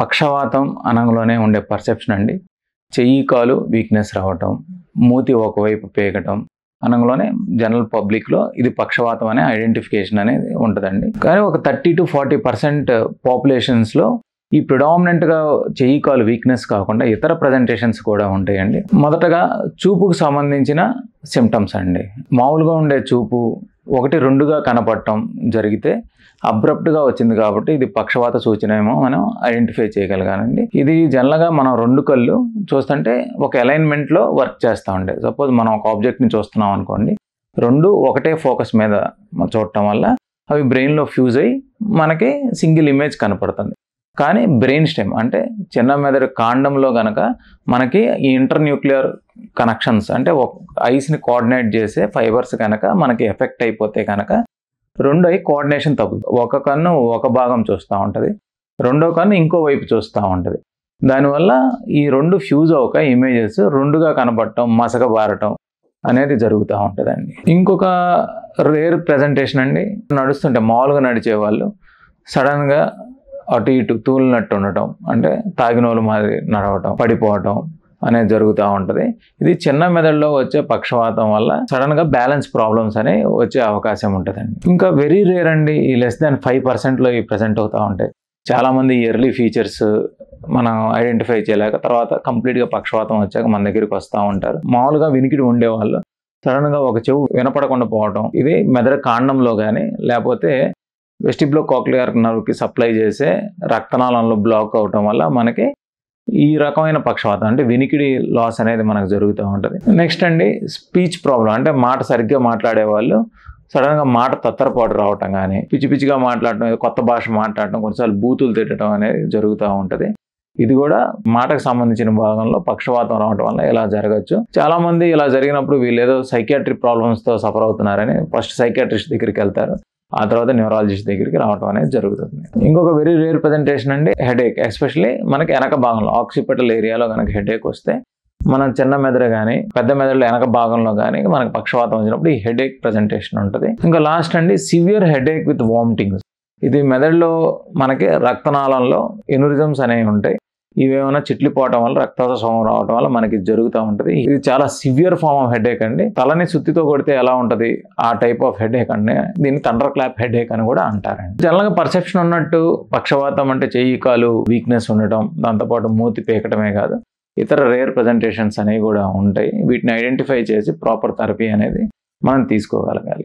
పక్షవాతం అనంలోనే ఉండే పర్సెప్షన్ అండి. చెయ్యి కాలు వీక్నెస్ రావటం, మూతి ఒకవైపు పేకటం అనంలోనే జనరల్ పబ్లిక్లో ఇది పక్షవాతం అనే ఐడెంటిఫికేషన్ అనేది ఉంటుందండి. కానీ ఒక 30-40% పాపులేషన్స్లో ఈ ప్రిడామినెంట్గా చెయ్యి కాలు వీక్నెస్ కాకుండా ఇతర ప్రజెంటేషన్స్ కూడా ఉంటాయండి. మొదటగా చూపుకు సంబంధించిన సిమ్టమ్స్ అండి. మామూలుగా ఉండే చూపు 1-2గా కనపడటం జరిగితే అబ్రప్ట్గా వచ్చింది కాబట్టి ఇది పక్షవాత సూచన ఏమో మనం ఐడెంటిఫై చేయగలగానండి. ఇది జనరల్గా మనం 2 కళ్ళు చూస్తుంటే ఒక అలైన్మెంట్లో వర్క్ చేస్తూ ఉంటాయి. సపోజ్ మనం ఒక ఆబ్జెక్ట్ని చూస్తున్నాం అనుకోండి, 2 ఒకటే ఫోకస్ మీద చూడటం వల్ల అవి బ్రెయిన్లో ఫ్యూజ్ అయ్యి మనకి సింగిల్ ఇమేజ్ కనపడుతుంది. కానీ బ్రెయిన్ స్టెమ్ అంటే చిన్న మెదడు కాండంలో కనుక మనకి ఈ ఇంటర్న్యూక్లియర్ కనెక్షన్స్ అంటే ఐస్ని కోఆర్డినేట్ చేసే ఫైబర్స్ కనుక మనకి ఎఫెక్ట్ అయిపోతే కనుక 2 ఐ కోఆర్డినేషన్ తగ్గుతుంది. ఒక కన్ను ఒక భాగం చూస్తూ ఉంటుంది, రెండో కన్ను ఇంకో వైపు చూస్తూ ఉంటుంది. దానివల్ల ఈ 2 ఫ్యూజ్ అవ్వక ఇమేజెస్ 2గా కనపడటం, మసకబారటం అనేది జరుగుతూ ఉంటుందండి. ఇంకొక రేర్ ప్రజెంటేషన్ అండి, నడుస్తుంటే మామూలుగా నడిచే వాళ్ళు సడన్గా అటు ఇటు తూలినట్టు ఉండటం, అంటే తాగినోళ్ళు మాదిరి నడవటం, పడిపోవటం అనేది జరుగుతూ ఉంటుంది. ఇది చిన్న మెదడులో వచ్చే పక్షవాతం వల్ల సడన్గా బ్యాలెన్స్ ప్రాబ్లమ్స్ అనేవి వచ్చే అవకాశం ఉంటుందండి. ఇంకా వెరీ రేర్ అండి, ఈ <5%లో ఈ ప్రజెంట్ అవుతూ ఉంటాయి. చాలామంది ఎర్లీ ఫీచర్స్ మనం ఐడెంటిఫై చేయలేక తర్వాత కంప్లీట్గా పక్షవాతం వచ్చాక మన దగ్గరికి వస్తూ ఉంటారు. మామూలుగా వినికిడి ఉండేవాళ్ళు సడన్గా ఒక చెవు వినపడకుండా పోవటం, ఇది మెదడు కాండంలో కానీ లేకపోతే వెస్టిబ్యులోకాక్లియర్ నర్వ్కి సప్లై చేసే రక్తనాళంలో బ్లాక్ అవటం వల్ల మనకి ఈ రకమైన పక్షవాతం అంటే వినికిడి లాస్ అనేది మనకు జరుగుతూ ఉంటుంది. నెక్స్ట్ అండి, స్పీచ్ ప్రాబ్లం అంటే మాట సరిగ్గా మాట్లాడే వాళ్ళు సడన్గా మాట తత్తరపాటు రావటం కానీ, పిచ్చి పిచ్చిగా మాట్లాడటం, కొత్త భాష మాట్లాడటం, కొన్నిసార్లు బూతులు తిట్టడం అనేది జరుగుతూ ఉంటుంది. ఇది కూడా మాటకు సంబంధించిన భాగంలో పక్షవాతం రావడం వల్ల ఇలా జరగచ్చు. చాలామంది ఇలా జరిగినప్పుడు వీళ్ళు ఏదో సైకియాట్రిక్ ప్రాబ్లమ్స్తో సఫర్ అవుతున్నారని ఫస్ట్ సైకియాట్రిస్ట్ దగ్గరికి వెళ్తారు, ఆ తర్వాత న్యూరాలజిస్ట్ దగ్గరికి రావడం అనేది జరుగుతుంది. ఇంకొక వెరీ రేర్ ప్రజెంటేషన్ అండి, హెడేక్. ఎస్పెషల్లీ మనకి వెనక భాగంలో ఆక్సిపిటల్ ఏరియాలో కనుక హెడేక్ వస్తే మనం చిన్న మెదడు కానీ పెద్ద మెదడులో వెనక భాగంలో కానీ మనకి పక్షవాతం వచ్చినప్పుడు ఈ హెడేక్ ప్రజెంటేషన్ ఉంటుంది. ఇంకా లాస్ట్ అండి, సివియర్ హెడేక్ విత్ వామిటింగ్స్. ఇది మెదడులో మనకి రక్తనాళంలో ఎనురిజమ్స్ అనేవి ఉంటాయి. ఇవేమైనా చిట్లిపోవటం వల్ల రక్తస్రావం రావడం వల్ల మనకి జరుగుతూ ఉంటుంది. ఇది చాలా సివియర్ ఫార్మ్ ఆఫ్ హెడేక్ అండి. తలని సుత్తితో కొడితే ఎలా ఉంటుంది ఆ టైప్ ఆఫ్ హెడేక్ అండి. దీన్ని థండర్ క్లాప్ హెడేక్ అని కూడా అంటారండి. జనరల్గా పర్సెప్షన్ ఉన్నట్టు పక్షవాతం అంటే చెయ్యి కాలు వీక్నెస్ ఉండటం, దాంతోపాటు మూతి పేకటమే కాదు ఇతర రేర్ ప్రజెంటేషన్స్ అనేవి కూడా ఉంటాయి. వీటిని ఐడెంటిఫై చేసి ప్రాపర్ థెరపీ అనేది మనం తీసుకోగలగాలి.